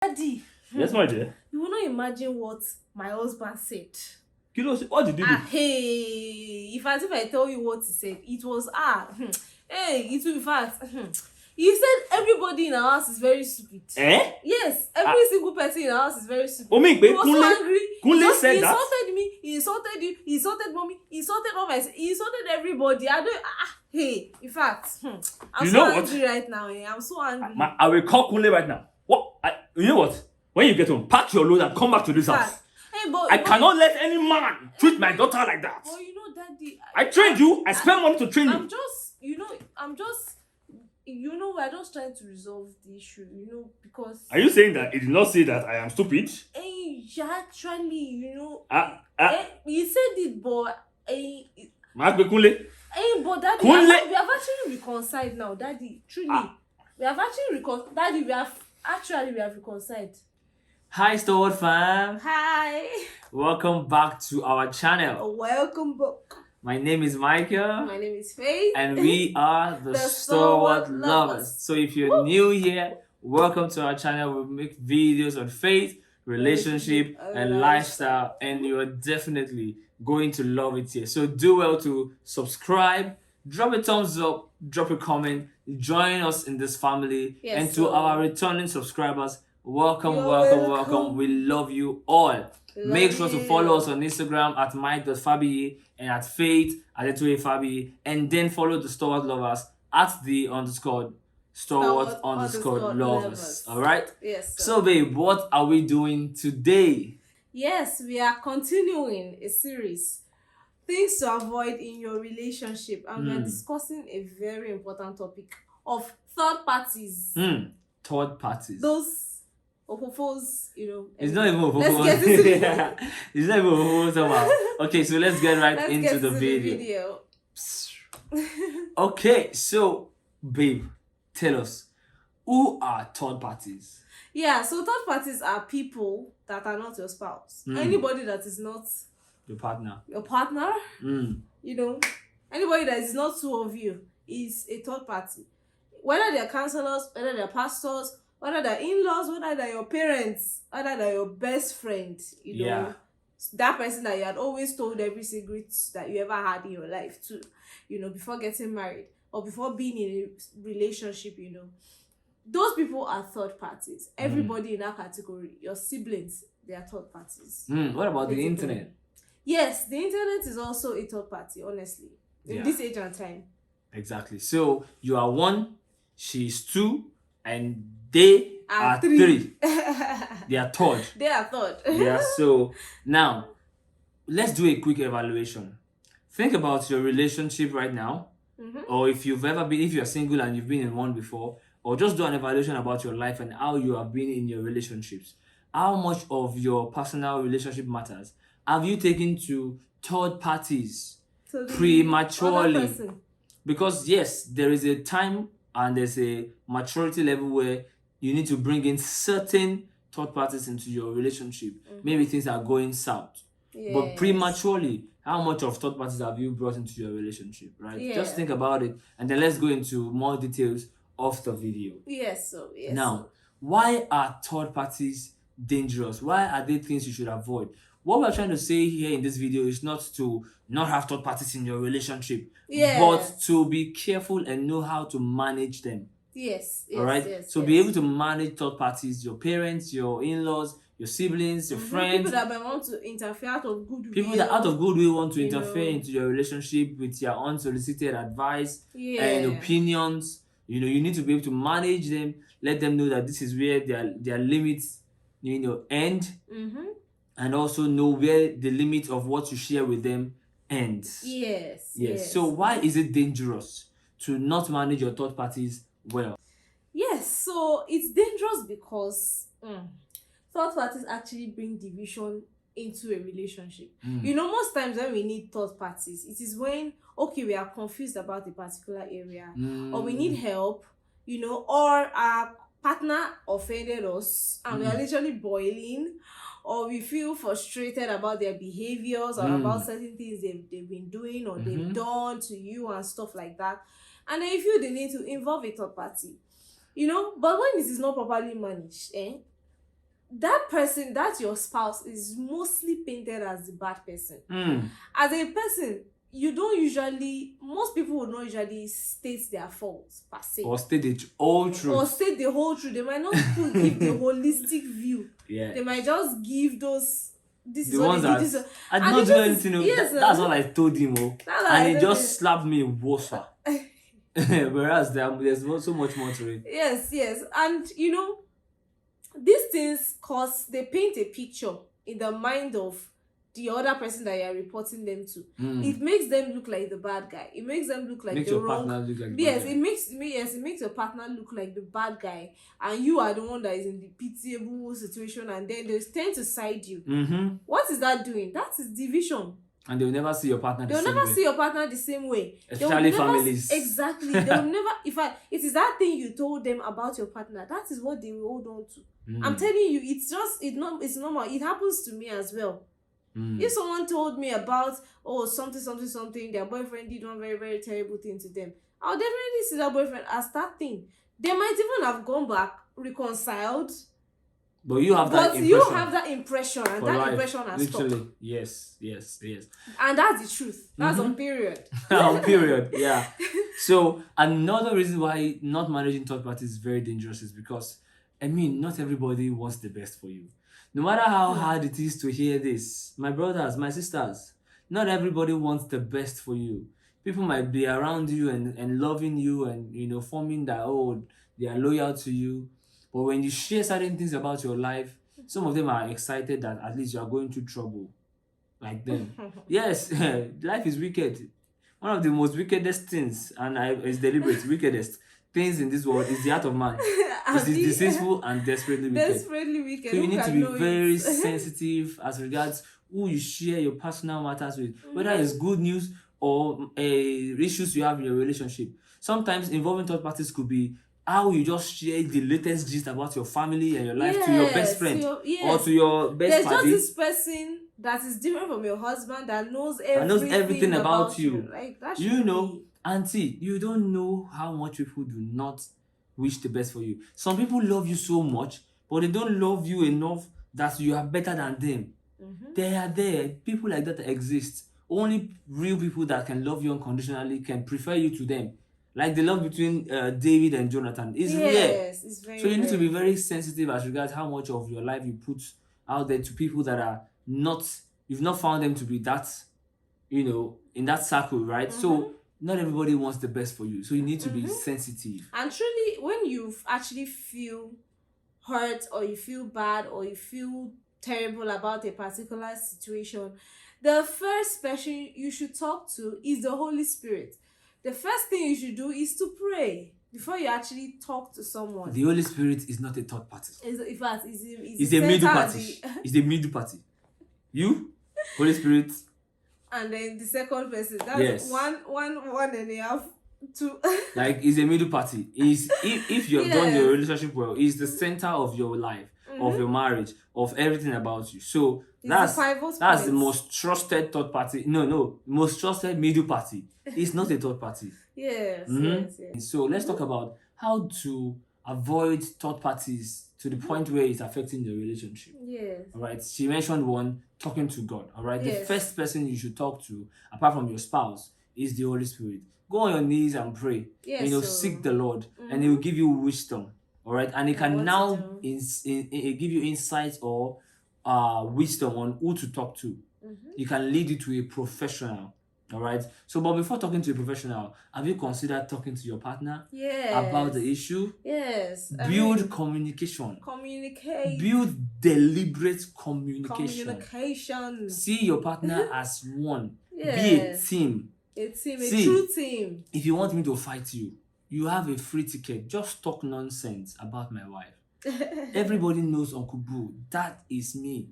Daddy, Yes, my dear. you will not imagine what my husband said. What did you do? Hey, if I tell you what he said, it was hey, it will be fast. He said everybody in our house is very stupid. Eh? Yes, every single person in our house is very stupid. Omi, He was so angry. Kunle said He that. insulted me. He insulted you. He insulted mommy. He insulted all my. He insulted everybody. I don't. Hey, in fact, I'm You so know what? angry right now. I'm so angry. I will call Kunle right now. You know what? When you get home, pack your load and come back to this house. Hey, I cannot let any man treat my daughter like that. But you know, Daddy, I trained you. I spent money to train you. I'm just, we're just trying to resolve the issue, because. Are you saying that he did not say that I am stupid? Actually, he said it, but Kunle. but Daddy, Kunle. we have actually reconciled now, Daddy. Truly, we have actually reconciled. Daddy, we have reconciled. Hi Stalwart fam, Hi. welcome back to our channel. Welcome back. My name is Michael My name is Faith. and we are the The Stalwart Stalwart Lovers. Lovers. So if you're new here, welcome to our channel. We make videos on faith, relationship and lifestyle, and you're definitely going to love it here. So do well to subscribe, drop a thumbs up, drop a comment, join us in this family. Yes, and to so- our returning subscribers, welcome, You're welcome. welcome. We love you all. Make sure to you. follow us on Instagram at mike.fabiyi and at faith at fabiyi, and then follow the Stalwart Lovers at the _Stalwart Stalwart Lovers. All right. Yes. sir. So, babe, what are we doing today? Yes, we are continuing a series, things to avoid in your relationship, and we are discussing a very important topic of third parties. Third parties. Those ofofos, It's not even Let's get into the It's not even somehow. Okay, so let's get right Let's into get the to video. Okay, so babe, tell us, who are third parties? Yeah, so third parties are people that are not your spouse. Anybody that is not Your partner. your partner, Mm. anybody that is not two of you is a third party. Whether they're counselors, whether they're pastors, whether they're in-laws, whether they're your parents, whether they're your best friend, Yeah. that person that you had always told every secret that you ever had in your life to, before getting married or before being in a relationship, those people are third parties. Everybody in that category, your siblings, they are third parties. What about the Basically. internet? Yes, the internet is also a third party, honestly, in Yeah. this age and time. Exactly. So you are one, she's two, and they are three. three. They are third. They are third. Yeah. So now, let's do a quick evaluation. Think about your relationship right now, or if you're single and you've been in one before, or just do an evaluation about your life and how you have been in your relationships. How much of your personal relationship matters have you taken to third parties So the prematurely? other person. Because yes, there is a time and there's a maturity level where you need to bring in certain third parties into your relationship. Maybe things are going south. But Yes. prematurely, how much of third parties have you brought into your relationship, right? Yeah. Just think about it, and then let's go into more details of the video. Yes, so yes. Now, why are third parties dangerous? Why are they things you should avoid? What we're trying to say here in this video is not to not have third parties in your relationship, Yeah. but to be careful and know how to manage them. Yes. All right. Yes, so be able to manage third parties, your parents, your in-laws, your siblings, your friends, People that might want to interfere out of goodwill. people that out of goodwill want to you interfere know. into your relationship with your unsolicited advice Yeah. and opinions. You need to be able to manage them, let them know that this is where their limits, end, and also know where the limit of what you share with them ends. Yes. So why is it dangerous to not manage your third parties well? Yes, so it's dangerous because third parties actually bring division into a relationship. Most times when we need third parties, it is when, we are confused about a particular area, or we need help, or our partner offended us and we are literally boiling, or we feel frustrated about their behaviors or about certain things they've been doing or they've done to you and stuff like that. And then you feel the need to involve a third party. But when this is not properly managed, that person, that your spouse, is mostly painted as the bad person. Mm. As a person, you don't usually, most people will not usually state their faults per se. Or state the whole Or truth. state the whole truth. They might not give the holistic view. Yeah. They might just give those, this The is what ones they that did, this is I did and not it do just- anything. Oh. yes, That's all I told him. Oh. That's what I And he told just slapped me worse. Whereas there's so much more to it. Yes. And these things they paint a picture in the mind of the other person that you are reporting them to. Mm. It makes them look like the bad guy. It makes them look like Makes the your wrong. partner look like Yes, bad it makes your partner look like the bad guy, and you are the one that is in the pitiable situation, and then they tend to side you. Mm-hmm. What is that doing? That is division. And they'll never see your partner the They'll same never way. see your partner the same way. They will Especially never families. Exactly. They'll never. In fact, it is that thing you told them about your partner. That is what they will hold on to. Mm. I'm telling you, it's normal. It happens to me as well. Mm. If someone told me about something, their boyfriend did one very, very terrible thing to them, I'll definitely see that boyfriend as that thing. They might even have gone back, reconciled, But you have that but impression. you have that impression, and for that life. impression has Literally. stopped. Yes. And that's the truth. That's Mhm. on period. Period. Yeah. So another reason why not managing third parties is very dangerous is because, not everybody wants the best for you. No matter how hard it is to hear this, my brothers, my sisters, not everybody wants the best for you. People might be around you and loving you and forming that, they are loyal to you. But when you share certain things about your life, some of them are excited that at least you are going through trouble like them. Yes, life is wicked. One of the most wickedest things, and it's deliberate, wickedest things in this world is the heart of man. It is deceitful and desperately wicked. Desperately wicked. So you Who need to can be know very it? sensitive as regards who you share your personal matters with, whether it's good news or issues you have in your relationship. Sometimes involving third parties could be how you just share the latest gist about your family and your life to your best friend or to your best There's buddy. just this person that is different from your husband that knows everything, about you. Like that You should know, be- Auntie, you don't know how much people do not wish the best for you. Some people love you so much, but they don't love you enough that you are better than them. Mhm. They are there. People like that exist. Only real people that can love you unconditionally can prefer you to them. Like the love between David and Jonathan is rare. Yes, it's very So you need to rare. be very sensitive as regards how much of your life you put out there to people that are you've not found them to be that, in that circle, right? So not everybody wants the best for you. So you need to be sensitive. And truly, when you actually feel hurt or you feel bad or you feel terrible about a particular situation, the first person you should talk to is the Holy Spirit. The first thing you should do is to pray before you actually talk to someone. The Holy Spirit is not a third party. In fact, it's It's the a middle center party. It's the middle party. You, Holy Spirit, and then the second person. That's Yes. one and a half, two. like, is a middle party. Is if you have done Yeah. your relationship well, is the center of your life, of your marriage, of everything about you. So It's the pivot that's the point. most trusted third party. No, most trusted middle party. It's not a third party. Yes, Mhm. yes. So let's talk about how to avoid third parties to the point where it's affecting the relationship. Yes. All right. She mentioned one, talking to God. All right. The Yes. first person you should talk to, apart from your spouse, is the Holy Spirit. Go on your knees and pray. Yes, so- Seek the Lord, and He will give you wisdom. All right. And He what can to now do. give you insights or wisdom on who to talk to. He can lead you to a professional. All right. So, but before talking to a professional, have you considered talking to your partner Yes. about the issue? Yes. I Build mean, communication. communicate. Build deliberate communication. Communication. See your partner as one. Be a Yes. team. A team, a See. true team. If you want me to fight you, you have a free ticket. Just talk nonsense about my wife. Everybody knows Uncle Boo. That is me.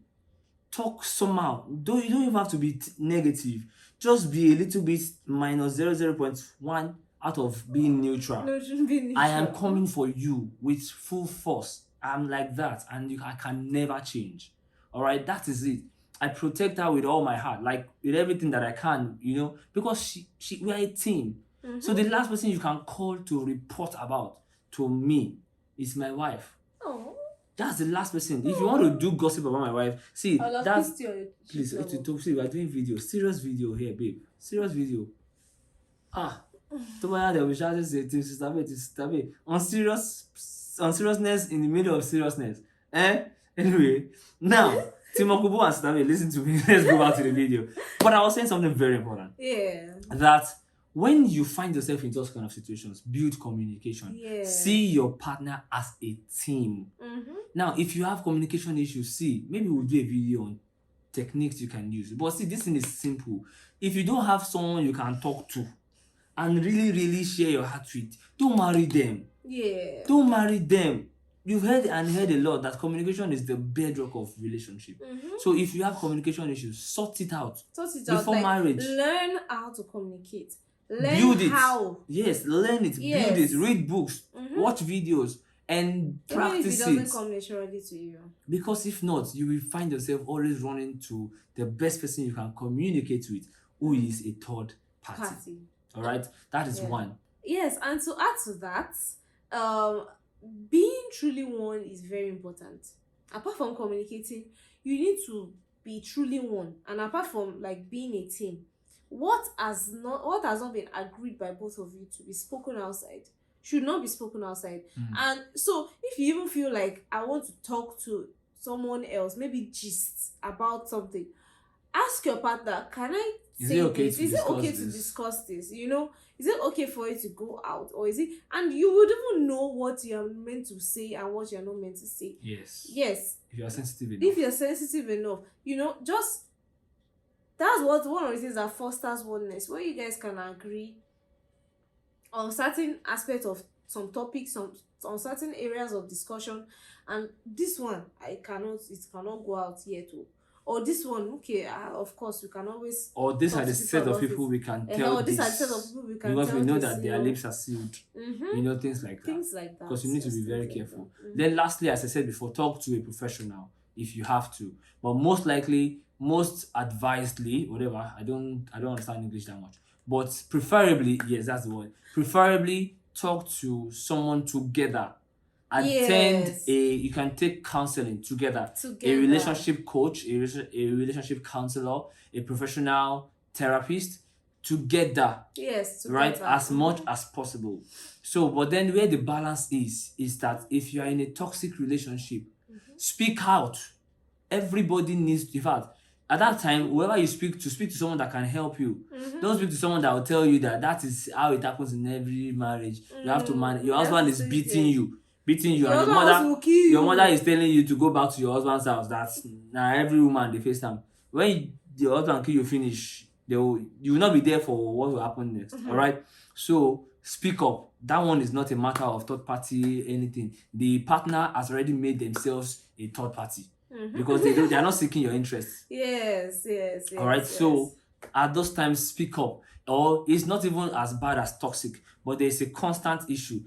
Talk somehow. You don't even have to be negative. Just be a little bit minus 0.1 out of being neutral. No, it shouldn't be I am neutral. coming for you with full force. I'm like that, and I can never change. All right, that is it. I protect her with all my heart, like with everything that I can, because we are a team. So the last person you can call to report about to me is my wife. Oh. That's the last person. If you want to do gossip about my wife, see, I'll have that's pissed you. please see, we are doing video, serious video here, babe. Serious video. Tomorrow they will shout say sister babe. On seriousness in the middle of seriousness. Anyway, now Timokubo and Sister babe, listen to me. Let's go back to the video. But I was saying something very important. Yeah. That when you find yourself in those kind of situations, build communication. Yeah. See your partner as a team. Mm-hmm. Now, if you have communication issues, see, maybe we'll do a video on techniques you can use. But see, this thing is simple. If you don't have someone you can talk to and really, really share your heart with, don't marry them. Yeah. Don't marry them. You've heard a lot that communication is the bedrock of relationship. Mm-hmm. So if you have communication issues, sort it out. Before Like, marriage. learn how to communicate. Learn Build it. how. Yes, learn it. Yes. Build it. Read books. Mm-hmm. Watch videos. And practice Even if it it. doesn't come naturally to you. Because if not, you will find yourself always running to the best person you can communicate with, who is a third party. All right, that is one. Yes, and to add to that, being truly one is very important. Apart from communicating, you need to be truly one. And apart from like being a team, what has not been agreed by both of you to be spoken outside should not be spoken outside. And so if you even feel like I want to talk to someone else, maybe gist about something, ask your partner, can I say this? Is it okay to discuss this? You know, is it okay for you to go out? Or is it, and you would even know what you are meant to say and what you are not meant to say. Yes. If you are sensitive enough. If you're sensitive enough, you know, just that's what one of the things that fosters oneness, where you guys can agree on certain aspects of some topics, on certain areas of discussion, and this one it cannot go out yet, or this one, okay, of course we can always. Or these are the set of people we can tell. Or these are the set of people we can because tell. we know that their lips are sealed. Mm-hmm. You know, things like that. Things like that. Because you need to be very like careful. Mm-hmm. Then lastly, as I said before, talk to a professional if you have to. But most likely, most advisedly, whatever, I don't understand English that much. But preferably, yes, that's the word. Preferably talk to someone together. Attend you can take counseling together. A relationship coach, a relationship counselor, a professional therapist together. Yes, together. Right, as much as possible. So, but then where the balance is that if you are in a toxic relationship, speak out. Everybody needs, in fact, at that time, whoever you speak to someone that can help you. Don't speak to someone that will tell you that is how it happens in every marriage. You have to manage. Your husband is beating you, and your mother is telling you to go back to your husband's house. That's now every woman they face time. When your husband kill you finish, you will not be there for what will happen next. All right. So speak up. That one is not a matter of third party anything. The partner has already made themselves a third party. Because they are not seeking your interest. Yes. All right. Yes. So at those times, speak up. Or it's not even as bad as toxic, but there's a constant issue.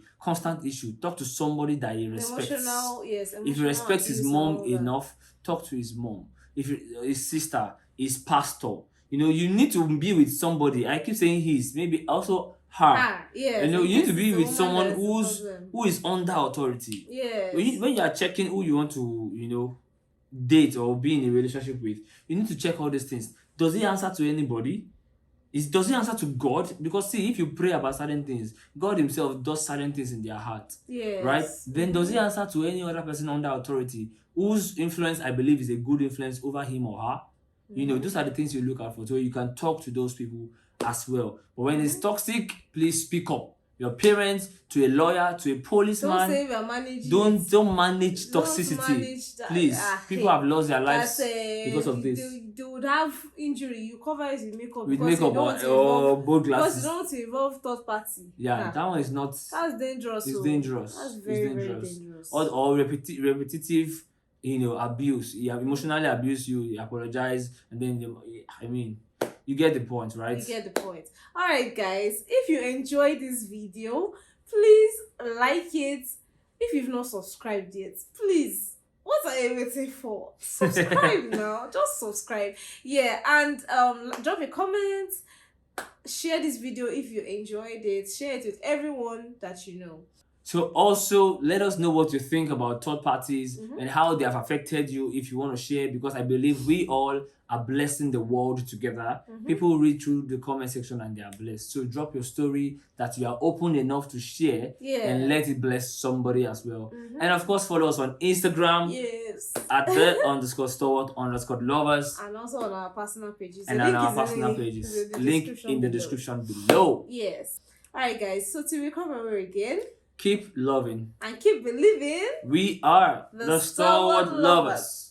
Talk to somebody that he respects. Emotional, if he respects his mom enough, talk to his mom. If his sister, his pastor, you need to be with somebody. I keep saying maybe also her. Yeah. You need to be with someone who is under authority. Yes. When you are checking who you want to, date or be in a relationship with, you need to check all these things. Does he answer to anybody? Does he answer to God? Because see, if you pray about certain things, God himself does certain things in their heart. Yes. Right? Then does he answer to any other person under authority whose influence I believe is a good influence over him or her? Those are the things you look out for. So you can talk to those people as well. But when it's toxic, please speak up. Your parents, to a lawyer, to a policeman. Don't say you're managing. Don't manage toxicity. Please. People have lost their lives because of this. They would have injury. You cover it with makeup. With makeup or both glasses. Because you don't want to involve third party. Yeah, that one is not. That's dangerous. It's dangerous. That's very dangerous. Or repetitive, abuse. He have emotionally abused you. He apologize, and then you get the point, right? You get the point. Alright guys, if you enjoyed this video, please like it. If you've not subscribed yet, please, what are you waiting for? Subscribe now. Just subscribe. Yeah, and drop a comment. Share this video if you enjoyed it. Share it with everyone that you know. So also let us know what you think about third parties and how they have affected you if you want to share, because I believe we all are blessing the world together. People read through the comment section and they are blessed. So drop your story that you are open enough to share and let it bless somebody as well. And of course, follow us on Instagram Yes. at the_stalwart_lovers And also on our personal pages. and The on link our is personal the pages. description Link in the below. description below. Yes. Alright guys, so till we come over again Keep loving. and keep believing, We are The the Stalwart Stalwart Lovers.